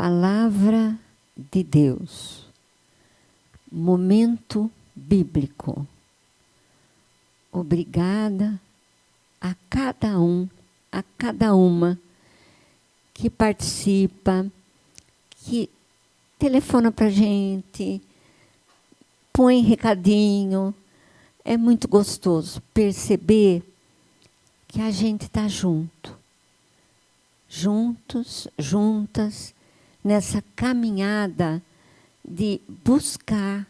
Palavra de Deus, momento bíblico. Obrigada a cada um, a cada uma que participa, que telefona para a gente, põe recadinho. É muito gostoso perceber que a gente está junto, juntos, juntas, nessa caminhada de buscar,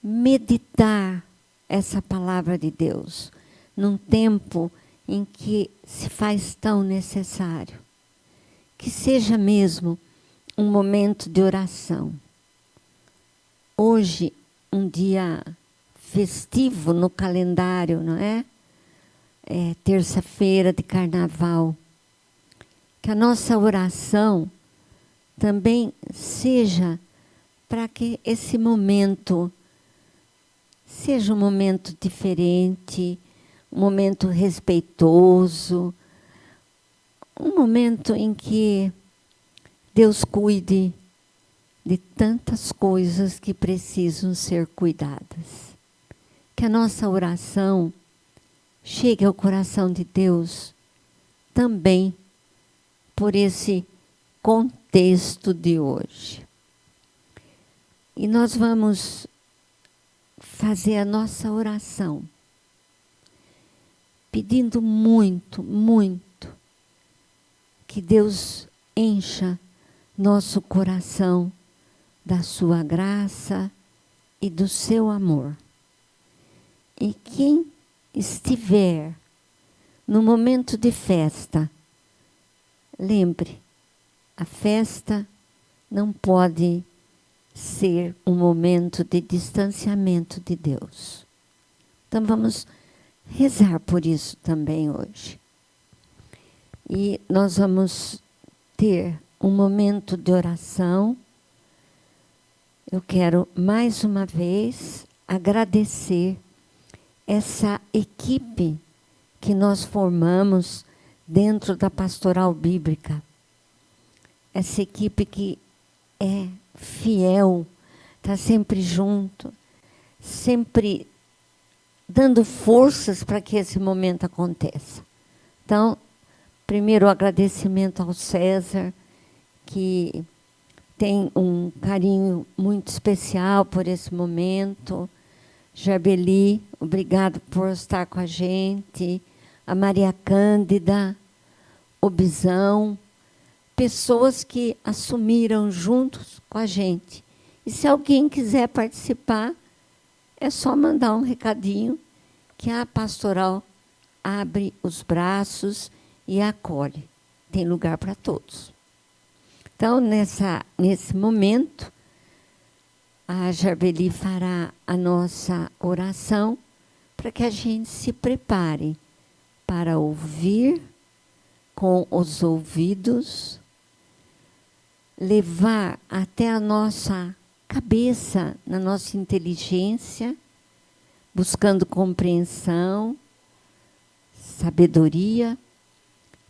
meditar essa palavra de Deus, num tempo em que se faz tão necessário. Que seja mesmo um momento de oração. Hoje, um dia festivo no calendário, não é? É terça-feira de carnaval. Que a nossa oração também seja para que esse momento seja um momento diferente, um momento respeitoso, um momento em que Deus cuide de tantas coisas que precisam ser cuidadas. Que a nossa oração chegue ao coração de Deus também por esse contexto de hoje. E nós vamos fazer a nossa oração pedindo muito, muito que Deus encha nosso coração da sua graça e do seu amor. E quem estiver no momento de festa, lembre, a festa não pode ser um momento de distanciamento de Deus. Então vamos rezar por isso também hoje. E nós vamos ter um momento de oração. Eu quero mais uma vez agradecer essa equipe que nós formamos dentro da Pastoral Bíblica. Essa equipe que é fiel, está sempre junto, sempre dando forças para que esse momento aconteça. Então, primeiro o agradecimento ao César, que tem um carinho muito especial por esse momento. Jarbeli, obrigado por estar com a gente. A Maria Cândida, o Bisão, pessoas que assumiram juntos com a gente. E se alguém quiser participar, é só mandar um recadinho que a pastoral abre os braços e acolhe. Tem lugar para todos. Então, nesse momento, a Jarbeli fará a nossa oração para que a gente se prepare para ouvir com os ouvidos, levar até a nossa cabeça, na nossa inteligência, buscando compreensão, sabedoria,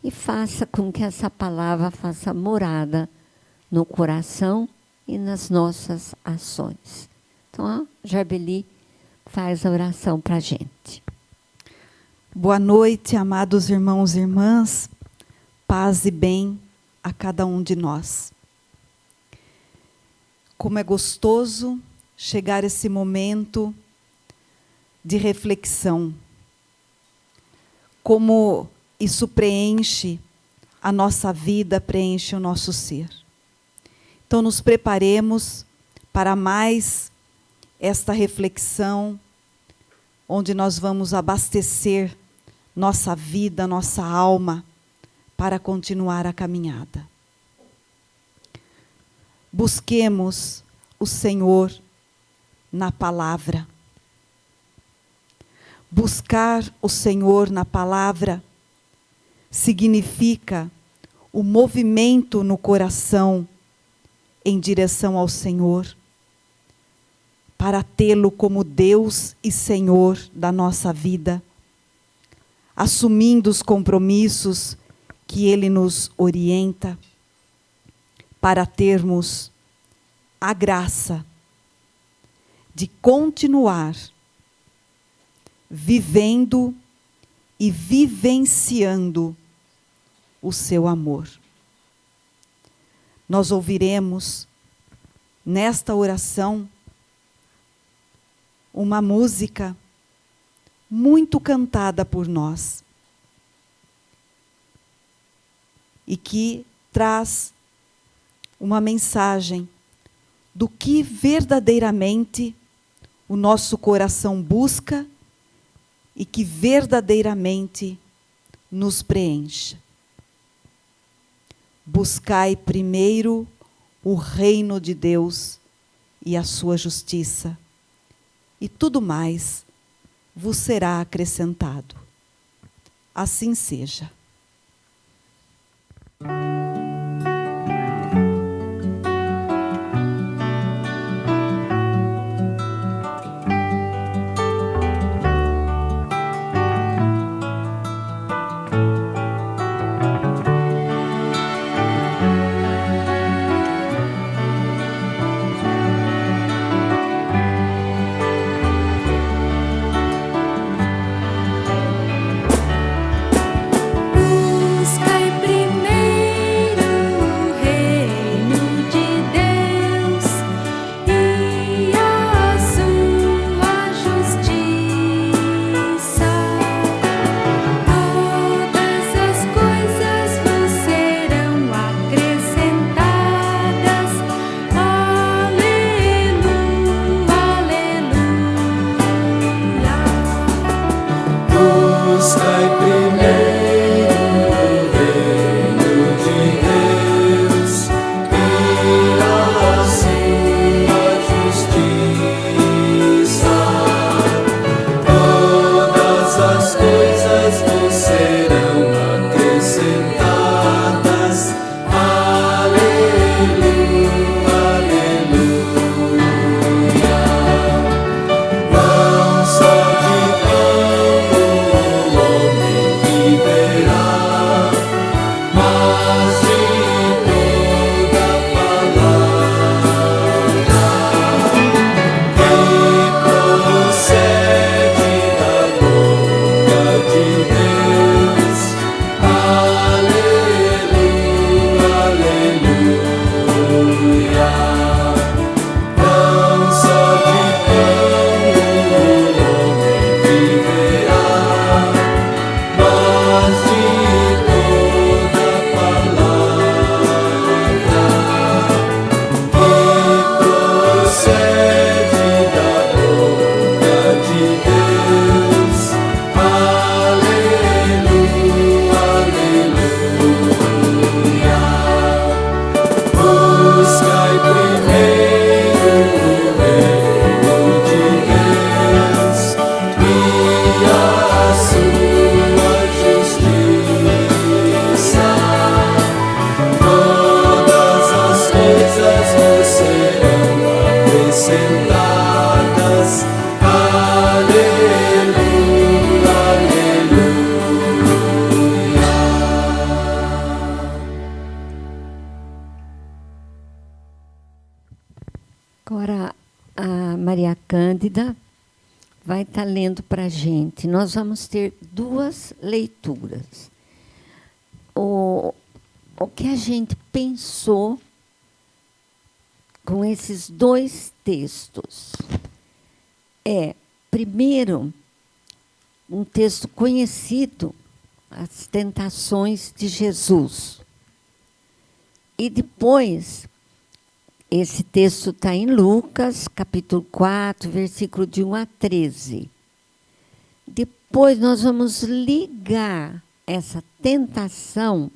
e faça com que essa palavra faça morada no coração e nas nossas ações. Então, a Jarbeli faz a oração para a gente. Boa noite, amados irmãos e irmãs. Paz e bem a cada um de nós. Como é gostoso chegar esse momento de reflexão. Como isso preenche a nossa vida, preenche o nosso ser. Então nos preparemos para mais esta reflexão, onde nós vamos abastecer nossa vida, nossa alma, para continuar a caminhada. Busquemos o Senhor na palavra. Buscar o Senhor na palavra significa o movimento no coração em direção ao Senhor, para tê-lo como Deus e Senhor da nossa vida, assumindo os compromissos que Ele nos orienta, para termos a graça de continuar vivendo e vivenciando o seu amor. Nós ouviremos nesta oração uma música muito cantada por nós e que traz uma mensagem do que verdadeiramente o nosso coração busca e que verdadeiramente nos preenche. Buscai primeiro o reino de Deus e a sua justiça, e tudo mais vos será acrescentado. Assim seja. Agora, a Maria Cândida vai estar lendo para a gente. Nós vamos ter duas leituras. O que a gente pensou com esses dois textos é, primeiro, um texto conhecido, As Tentações de Jesus. E depois, esse texto está em Lucas, capítulo 4, versículo de 1 a 13. Depois nós vamos ligar essa tentação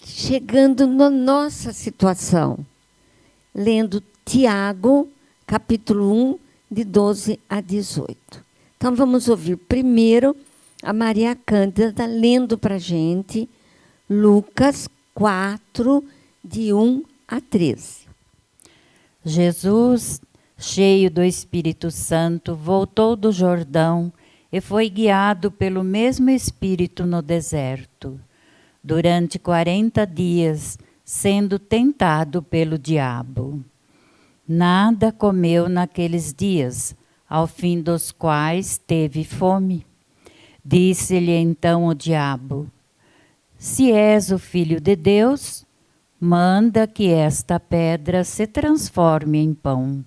chegando na nossa situação, lendo Tiago, capítulo 1, de 12 a 18. Então, vamos ouvir primeiro a Maria Cândida lendo para a gente Lucas 4, de 1 a 13. Jesus, cheio do Espírito Santo, voltou do Jordão e foi guiado pelo mesmo Espírito no deserto. Durante 40 dias, sendo tentado pelo diabo. Nada comeu naqueles dias, ao fim dos quais teve fome. Disse-lhe então o diabo: se és o Filho de Deus, manda que esta pedra se transforme em pão.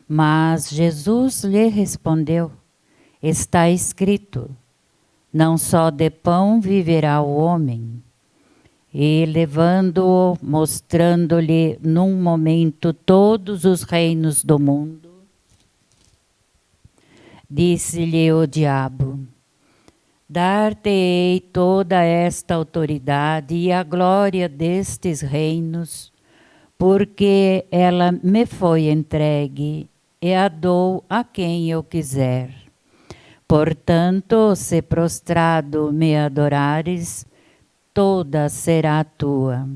Mas Jesus lhe respondeu: está escrito, não só de pão viverá o homem. E levando-o, mostrando-lhe num momento todos os reinos do mundo, disse-lhe o diabo: dar-te-ei toda esta autoridade e a glória destes reinos, porque ela me foi entregue e a dou a quem eu quiser. Portanto, se prostrado me adorares, toda será tua.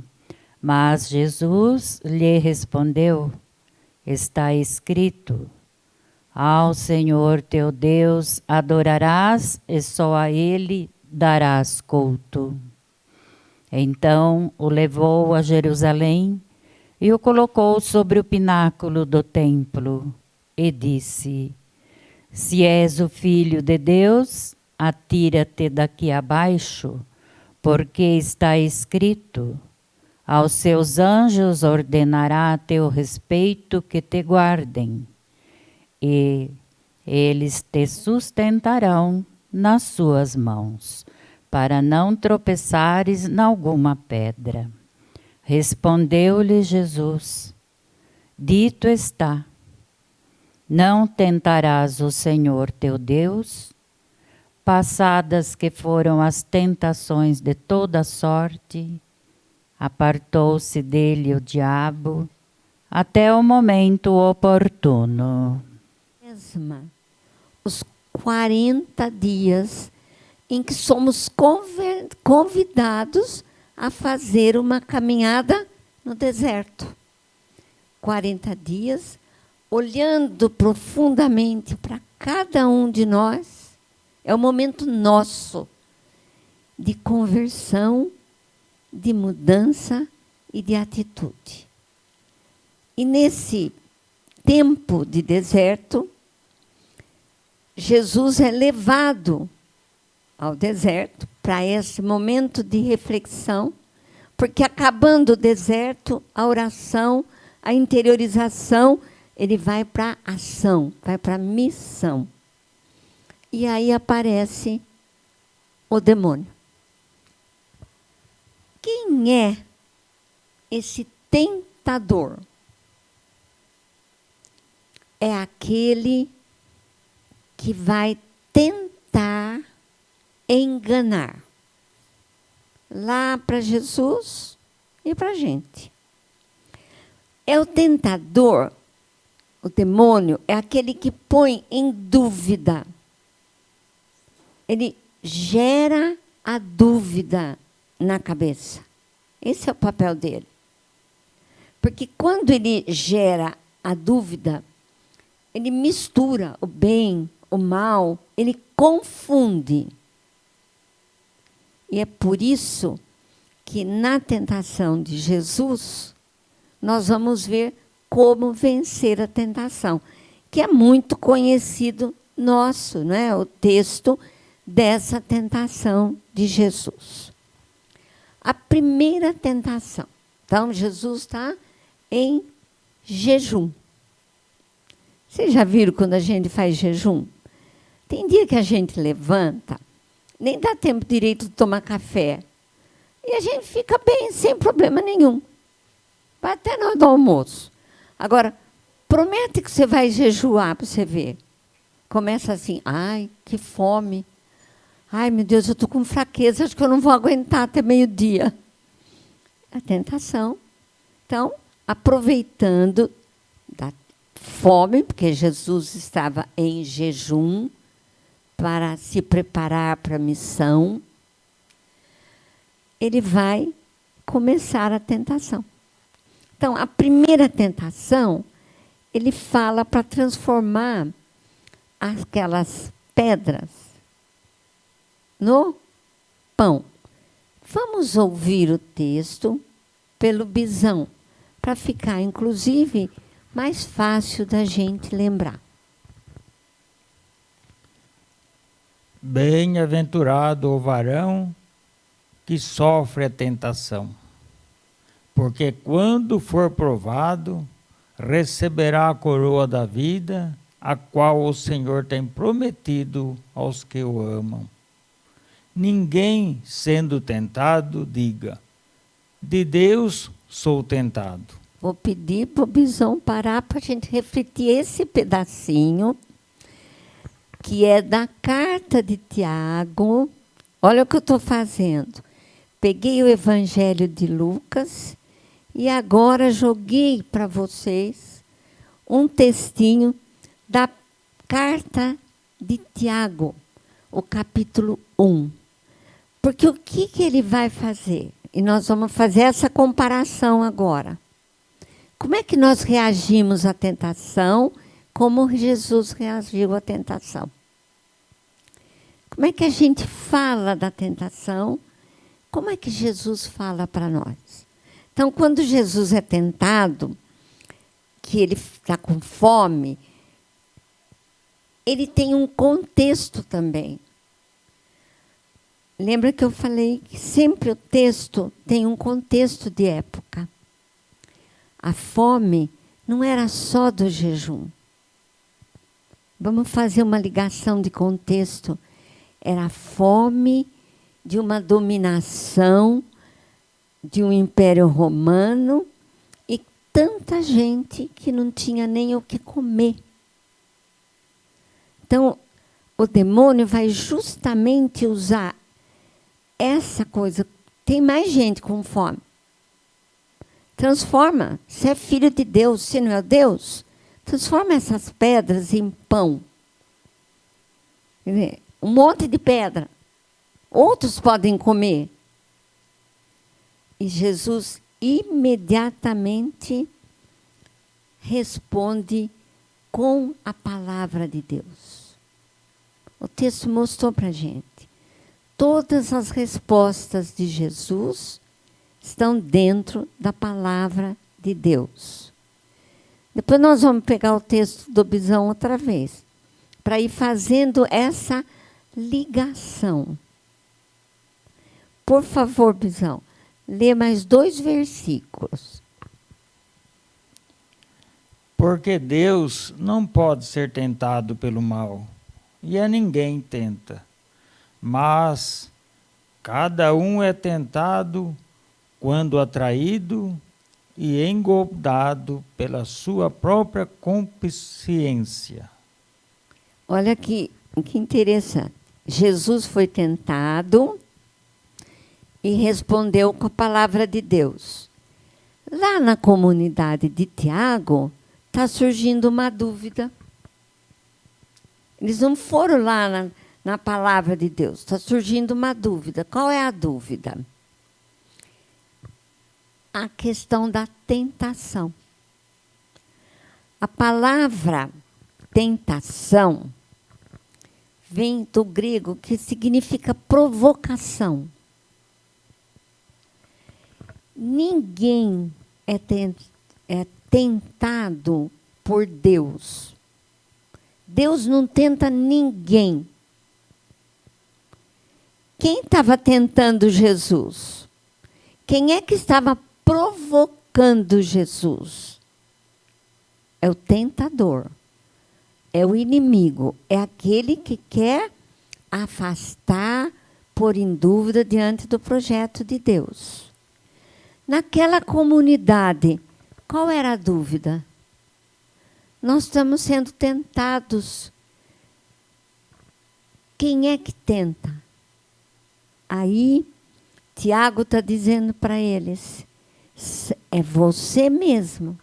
Mas Jesus lhe respondeu: está escrito, ao Senhor teu Deus adorarás e só a Ele darás culto. Então o levou a Jerusalém e o colocou sobre o pináculo do templo e disse: se és o Filho de Deus, atira-te daqui abaixo, porque está escrito, aos seus anjos ordenará a teu respeito que te guardem, e eles te sustentarão nas suas mãos, para não tropeçares nalguma pedra. Respondeu-lhe Jesus: dito está, não tentarás o Senhor teu Deus. Passadas que foram as tentações de toda sorte, apartou-se dele o diabo até o momento oportuno. Os 40 dias em que somos convidados a fazer uma caminhada no deserto. 40 dias, olhando profundamente para cada um de nós. É o momento nosso de conversão, de mudança e de atitude. E nesse tempo de deserto, Jesus é levado ao deserto para esse momento de reflexão, porque acabando o deserto, a oração, a interiorização, ele vai para a ação, vai para a missão. E aí aparece o demônio. Quem é esse tentador? É aquele que vai tentar enganar. Lá para Jesus e para a gente. É o tentador, o demônio, é aquele que põe em dúvida. Ele gera a dúvida na cabeça. Esse é o papel dele. Porque quando ele gera a dúvida, ele mistura o bem, o mal, ele confunde. E é por isso que na tentação de Jesus, nós vamos ver como vencer a tentação, que é muito conhecido nosso, né? O texto dessa tentação de Jesus. A primeira tentação. Então, Jesus está em jejum. Vocês já viram quando a gente faz jejum? Tem dia que a gente levanta, nem dá tempo direito de tomar café. E a gente fica bem, sem problema nenhum. Vai até na hora do almoço. Agora, promete que você vai jejuar para você ver. Começa assim, ai, que fome. Ai, meu Deus, eu estou com fraqueza, acho que eu não vou aguentar até meio-dia. A tentação. Então, aproveitando da fome, porque Jesus estava em jejum para se preparar para a missão, ele vai começar a tentação. Então, a primeira tentação, ele fala para transformar aquelas pedras no pão. Vamos ouvir o texto pelo Bisão, para ficar, inclusive, mais fácil da gente lembrar. Bem-aventurado o varão que sofre a tentação, porque quando for provado, receberá a coroa da vida, a qual o Senhor tem prometido aos que o amam. Ninguém, sendo tentado, diga: de Deus sou tentado. Vou pedir para o Bisão parar para a gente refletir esse pedacinho, que é da carta de Tiago. Olha o que eu estou fazendo. Peguei o Evangelho de Lucas e agora joguei para vocês um textinho da carta de Tiago, o capítulo 1. Porque o que ele vai fazer? E nós vamos fazer essa comparação agora. Como é que nós reagimos à tentação? Como Jesus reagiu à tentação? Como é que a gente fala da tentação? Como é que Jesus fala para nós? Então, quando Jesus é tentado, que ele está com fome, ele tem um contexto também. Lembra que eu falei que sempre o texto tem um contexto de época. A fome não era só do jejum. Vamos fazer uma ligação de contexto. Era a fome de uma dominação de um império romano e tanta gente que não tinha nem o que comer. Então, o demônio vai justamente usar essa coisa. Tem mais gente com fome. Transforma. Se é filho de Deus, se não é Deus, transforma essas pedras em pão. Um monte de pedra. Outros podem comer. E Jesus imediatamente responde com a palavra de Deus. O texto mostrou para a gente. Todas as respostas de Jesus estão dentro da palavra de Deus. Depois nós vamos pegar o texto do Bisão outra vez, para ir fazendo essa ligação. Por favor, Bisão, lê mais 2 versículos. Porque Deus não pode ser tentado pelo mal, e a ninguém tenta. Mas cada um é tentado quando atraído e engodado pela sua própria concupiscência. Olha que interessante. Jesus foi tentado e respondeu com a palavra de Deus. Lá na comunidade de Tiago, está surgindo uma dúvida. Eles não foram lá na palavra de Deus. Está surgindo uma dúvida. Qual é a dúvida? A questão da tentação. A palavra tentação vem do grego, que significa provocação. Ninguém é tentado por Deus. Deus não tenta ninguém. Quem estava tentando Jesus? Quem é que estava provocando Jesus? É o tentador. É o inimigo. É aquele que quer afastar, pôr em dúvida diante do projeto de Deus. Naquela comunidade, qual era a dúvida? Nós estamos sendo tentados. Quem é que tenta? Aí, Tiago está dizendo para eles, é você mesmo,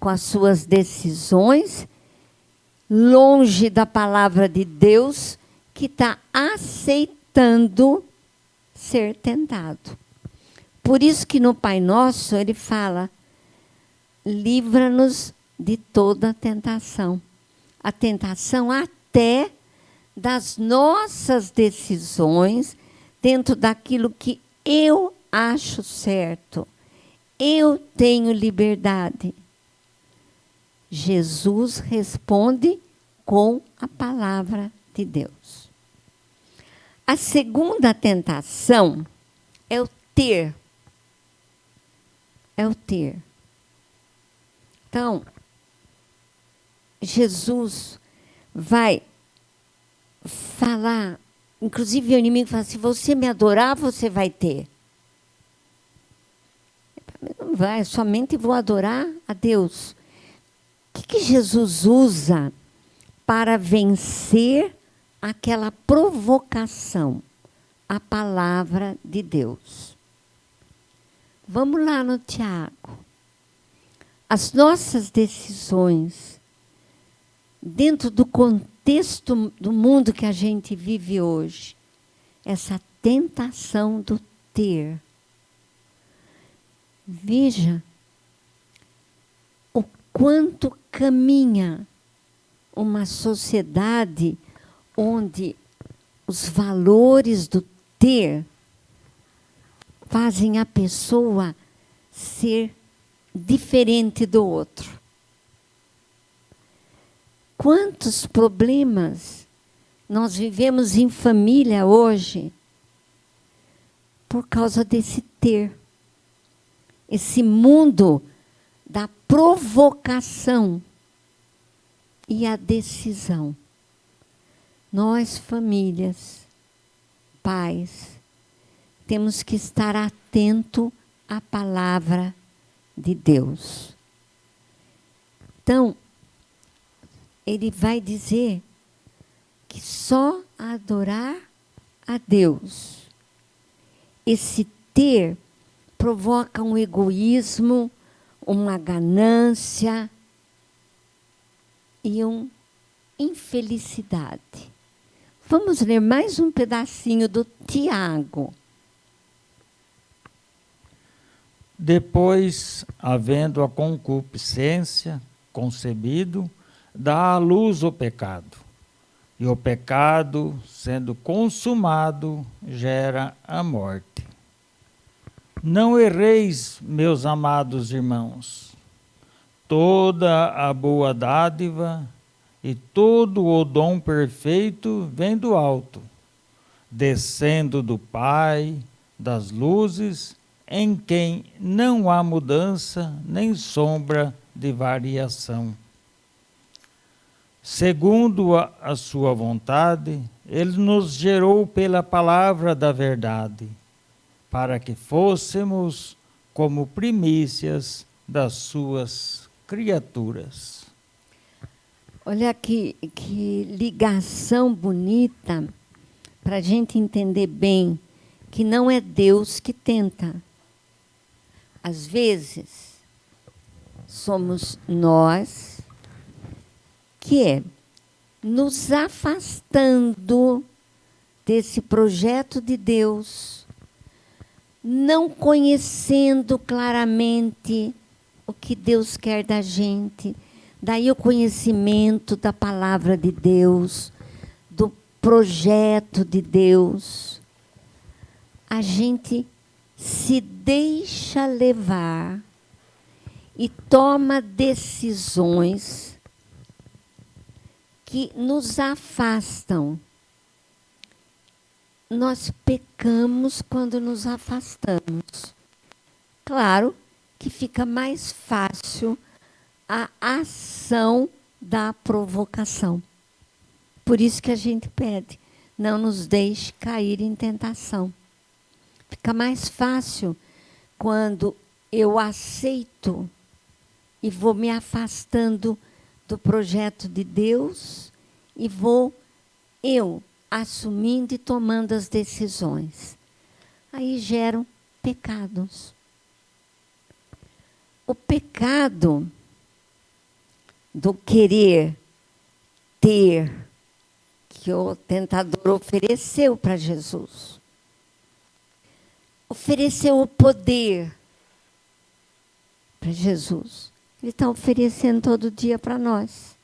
com as suas decisões, longe da palavra de Deus, que está aceitando ser tentado. Por isso que no Pai Nosso ele fala, livra-nos de toda tentação. A tentação até das nossas decisões, dentro daquilo que eu acho certo. eu tenho liberdade. Jesus responde com a palavra de Deus. A segunda tentação é o ter. É o ter. Então, Jesus vai falar, inclusive o inimigo fala, se você me adorar, você vai ter. Não vai, somente vou adorar a Deus. O que Jesus usa para vencer aquela provocação? A palavra de Deus. Vamos lá no Tiago. As nossas decisões, dentro do contexto do mundo que a gente vive hoje, essa tentação do ter. Veja o quanto caminha uma sociedade onde os valores do ter fazem a pessoa ser diferente do outro. Quantos problemas nós vivemos em família hoje por causa desse ter. Esse mundo da provocação e a decisão. Nós, famílias, pais, temos que estar atento à palavra de Deus. Então, ele vai dizer que só adorar a Deus, esse ter provoca um egoísmo, uma ganância e uma infelicidade. Vamos ler mais um pedacinho do Tiago. Depois, havendo a concupiscência concebido, dá à luz o pecado. E o pecado, sendo consumado, gera a morte. Não erreis, meus amados irmãos. Toda a boa dádiva e todo o dom perfeito vem do alto, descendo do Pai das luzes, em quem não há mudança nem sombra de variação. Segundo a sua vontade, ele nos gerou pela palavra da verdade, para que fôssemos como primícias das suas criaturas. Olha que ligação bonita para a gente entender bem que não é Deus que tenta. Às vezes, somos nós que nos afastando desse projeto de Deus, não conhecendo claramente o que Deus quer da gente. Daí o conhecimento da palavra de Deus, do projeto de Deus. A gente se deixa levar e toma decisões que nos afastam. Nós pecamos quando nos afastamos. Claro que fica mais fácil a ação da provocação. Por isso que a gente pede, não nos deixe cair em tentação. Fica mais fácil quando eu aceito e vou me afastando do projeto de Deus e vou eu assumindo e tomando as decisões. Aí geram pecados. O pecado do querer ter, que o tentador ofereceu para Jesus. Ofereceu o poder para Jesus. Ele está oferecendo todo dia para nós.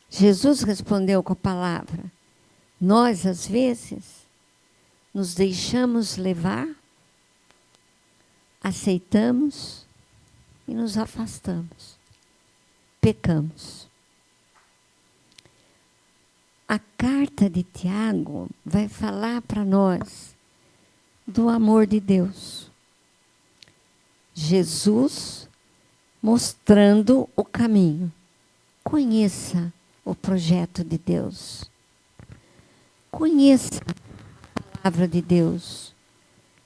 Jesus respondeu com a palavra. Nós, às vezes, nos deixamos levar aceitamos e nos afastamos. Pecamos. A carta de Tiago vai falar para nós do amor de Deus. Jesus mostrando o caminho. Conheça o projeto de Deus. Conheça a palavra de Deus.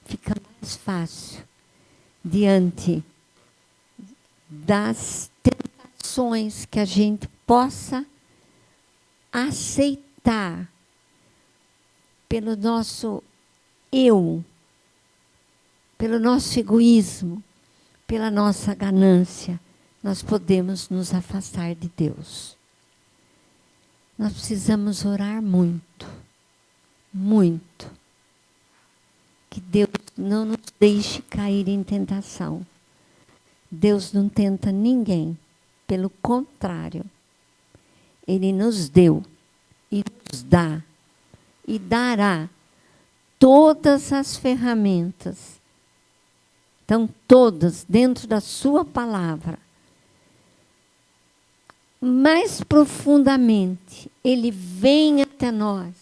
Fica mais fácil diante das tentações que a gente possa aceitar pelo nosso eu, pelo nosso egoísmo, pela nossa ganância, nós podemos nos afastar de Deus. Nós precisamos orar muito, muito. Que Deus não nos deixe cair em tentação. Deus não tenta ninguém, pelo contrário. Ele nos deu e nos dá e dará todas as ferramentas. Estão todas dentro da sua palavra. Mais profundamente, Ele vem até nós.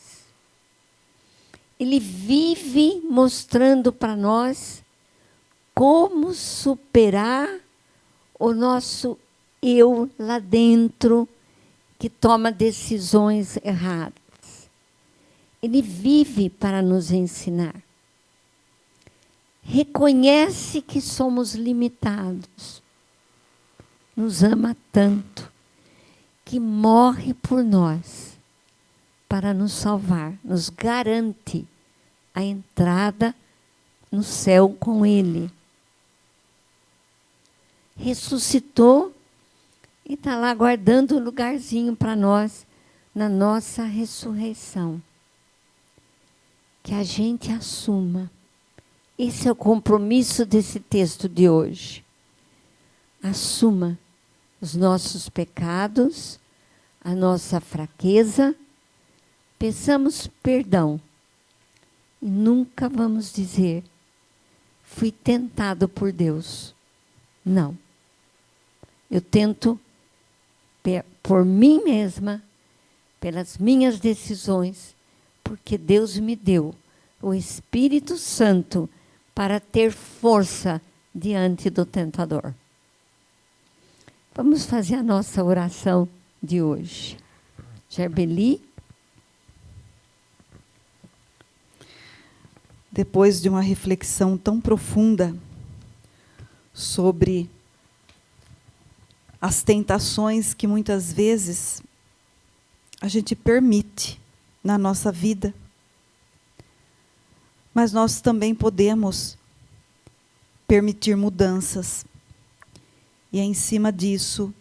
Ele vive mostrando para nós como superar o nosso eu lá dentro, que toma decisões erradas. Ele vive para nos ensinar. Reconhece que somos limitados. Nos ama tanto que morre por nós para nos salvar. Nos garante a entrada no céu com Ele. Ressuscitou e está lá guardando um lugarzinho para nós na nossa ressurreição. Que a gente assuma. Esse é o compromisso desse texto de hoje. Assuma os nossos pecados, a nossa fraqueza, peçamos perdão. E nunca vamos dizer, fui tentado por Deus. Não. Eu tento por mim mesma, pelas minhas decisões, porque Deus me deu o Espírito Santo para ter força diante do tentador. Vamos fazer a nossa oração de hoje. Gerbeli. Depois de uma reflexão tão profunda sobre as tentações que muitas vezes a gente permite na nossa vida, mas nós também podemos permitir mudanças. E é em cima disso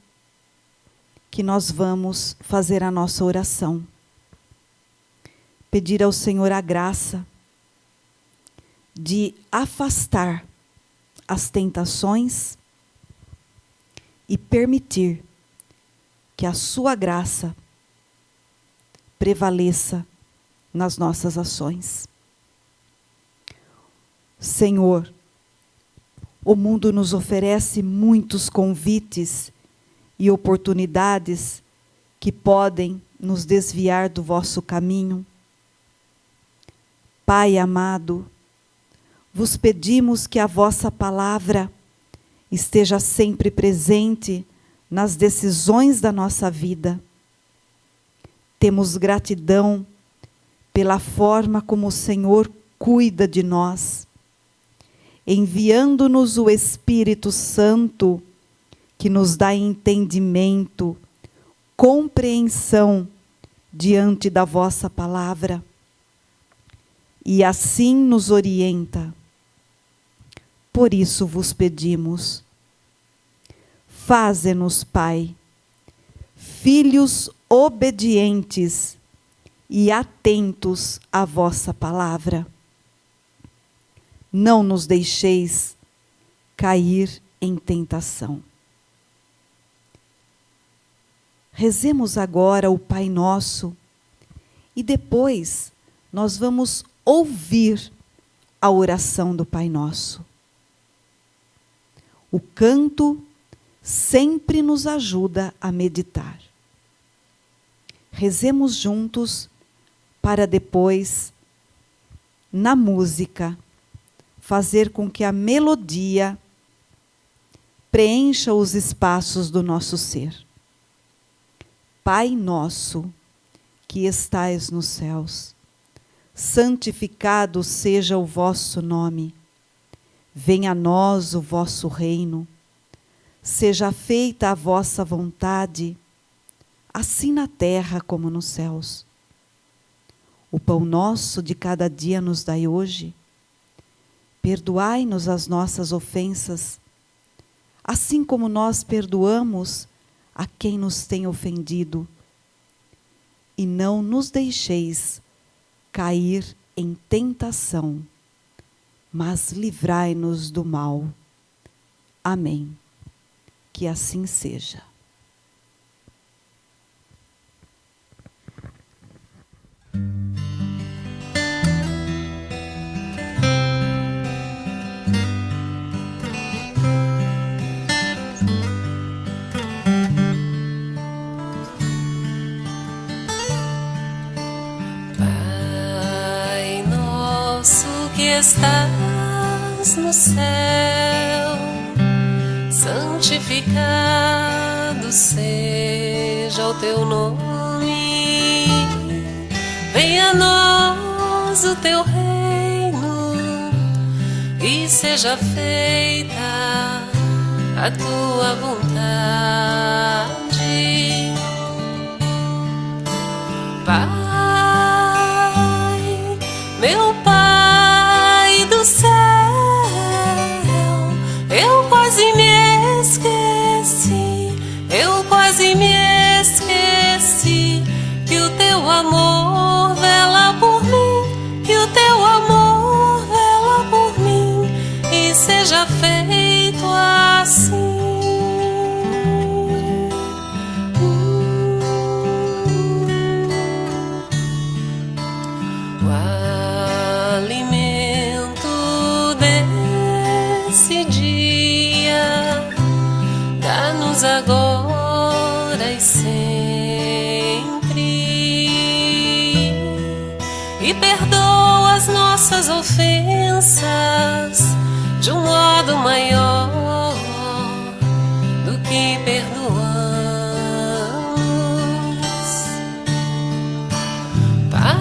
que nós vamos fazer a nossa oração. Pedir ao Senhor a graça de afastar as tentações e permitir que a sua graça prevaleça nas nossas ações. Senhor, o mundo nos oferece muitos convites e oportunidades que podem nos desviar do vosso caminho. Pai amado, vos pedimos que a vossa palavra esteja sempre presente nas decisões da nossa vida. Temos gratidão pela forma como o Senhor cuida de nós, enviando-nos o Espírito Santo, que nos dá entendimento, compreensão diante da vossa palavra, e assim nos orienta. Por isso vos pedimos, faze-nos, Pai, filhos obedientes e atentos à vossa palavra. Não nos deixeis cair em tentação. Rezemos agora o Pai Nosso e depois nós vamos ouvir a oração do Pai Nosso. O canto sempre nos ajuda a meditar. Rezemos juntos para depois, na música, fazer com que a melodia preencha os espaços do nosso ser. Pai nosso, que estais nos céus, santificado seja o vosso nome. Venha a nós o vosso reino. Seja feita a vossa vontade, assim na terra como nos céus. O pão nosso de cada dia nos dai hoje. Perdoai-nos as nossas ofensas, assim como nós perdoamos a quem nos tem ofendido. E não nos deixeis cair em tentação, mas livrai-nos do mal. Amém. Que assim seja. Pai nosso que estás no céu, santificado seja o teu nome. Venha a nós o teu reino e seja feita a tua vontade. Pai, meu Pai do céu, eu quase me esqueci, que o teu amor vela por mim, que o teu amor vela por mim, e seja feito assim. O alimento desse dia dá-nos agora e sempre, e perdoa as nossas ofensas de um modo maior do que perdoamos. Pai,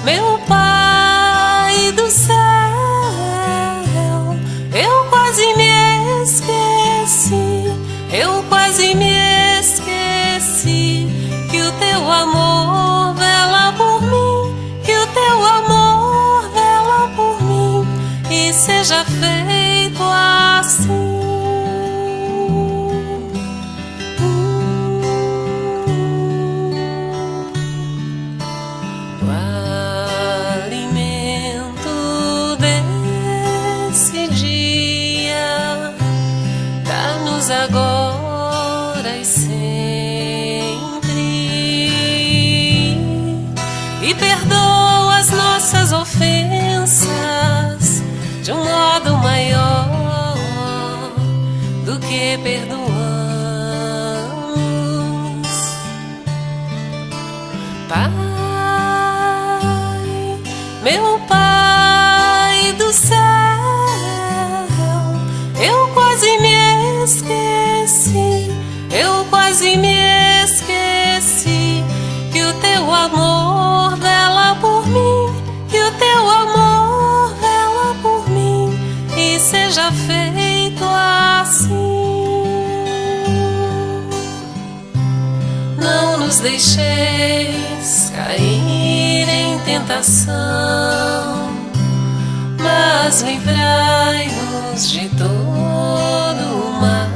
meu Pai do céu, eu quase me esqueci, que o teu amor vela por mim, que o teu amor vela por mim, e seja feito assim. O alimento desse dia dá-nos agora e sempre, e perdoa as nossas ofensas de um modo maior do que perdoamos. Pai, meu Pai do céu, eu quase me esqueci, que o teu amor vela por mim, que o teu amor vela por mim, e seja feito assim. Não nos deixeis cair em tentação, mas livrai-nos de todo o mal.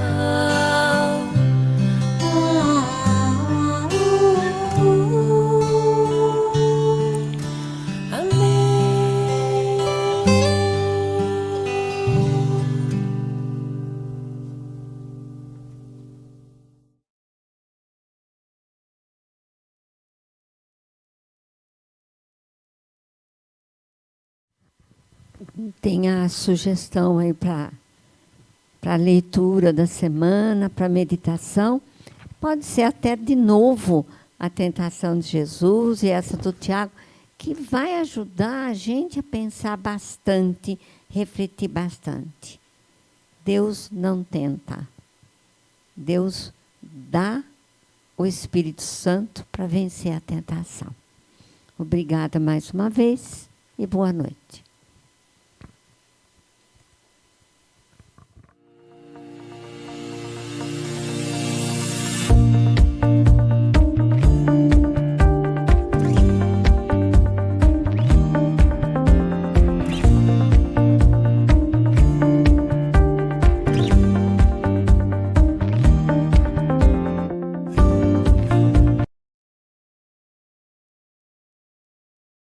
tem a sugestão aí para a leitura da semana, para meditação. Pode ser até de novo a tentação de Jesus e essa do Tiago, que vai ajudar a gente a pensar bastante, refletir bastante. Deus não tenta. Deus dá o Espírito Santo para vencer a tentação. Obrigada mais uma vez e boa noite.